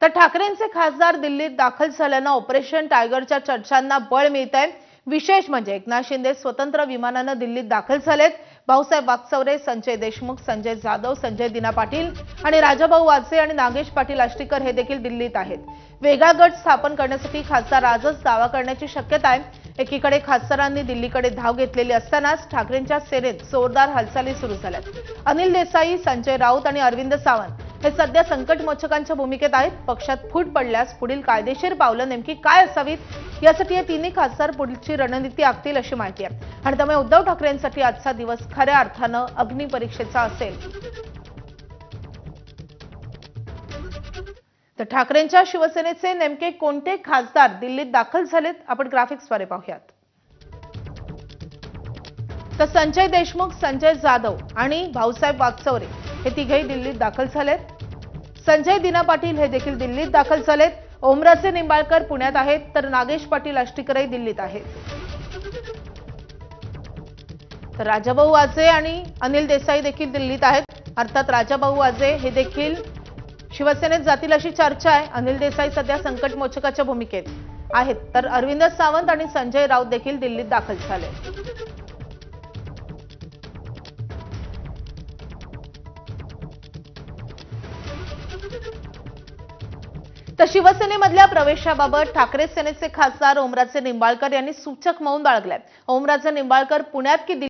तर ठाकरेंचे खासदार दिल्लीत दाखल झाल्यानं ऑपरेशन टायगरच्या चर्चांना बळ मिळतंय। विशेष म्हणजे एकनाथ शिंदे स्वतंत्र विमानानं दिल्लीत दाखल झालेत। भाऊसाहेब वागचौरे, संजय देशमुख, संजय जाधव, संजय दिना पाटील आणि राजाभाऊ वाजे आणि नागेश पाटील आष्टीकर हे देखील दिल्लीत आहेत। वेगळा गट स्थापन करण्यासाठी खासदार आजच दावा करण्याची शक्यता आहे। एकीकडे खासदारांनी दिल्लीकडे धाव घेतलेली असतानाच ठाकरेंच्या सेनेत जोरदार हालचाली सुरू झाल्यात। अनिल देसाई, संजय राऊत आणि अरविंद सावंत हे सध्या संकटमोचकांच्या भूमिकेत आहेत। पक्षात फूट पडल्यास पुढील कायदेशीर पावलं नेमकी काय असावीत यासाठी हे तिन्ही खासदार पुढची रणनीती आखतील अशी माहिती आहे। आणि त्यामुळे उद्धव ठाकरेंसाठी आजचा दिवस खऱ्या अर्थानं अग्निपरीक्षेचा असेल। तर ठाकरेंच्या शिवसेनेचे नेमके कोणते खासदार दिल्लीत दाखल झालेत आपण ग्राफिक्सद्वारे पाहूयात। तर संजय देशमुख, संजय जाधव आणि भाऊसाहेब वागचौरे हे तिघेही दिल्लीत दाखल झालेत। संजय दिना पाटील हे देखील दिल्लीत दाखल झालेत। ओमराजे निंबाळकर पुण्यात आहेत तर नागेश पाटील आष्टीकरही दिल्लीत आहेत। तर राजाभाऊ वाजे आणि अनिल देसाई देखील दिल्लीत आहेत। अर्थात राजाभाऊ वाजे हे देखील शिवसेनेत जातील अशी चर्चा आहे। अनिल देसाई सध्या संकटमोचकाच्या भूमिकेत आहेत तर अरविंद सावंत आणि संजय राऊत देखील दिल्लीत दाखल झाले। तर शिवसेनेमधल्या प्रवेशाबाबत ठाकरे सेनेचे खासदार ओमराजे निंबाळकर यांनी सूचक मौन बाळगलंय। ओमराजे निंबाळकर पुण्यात की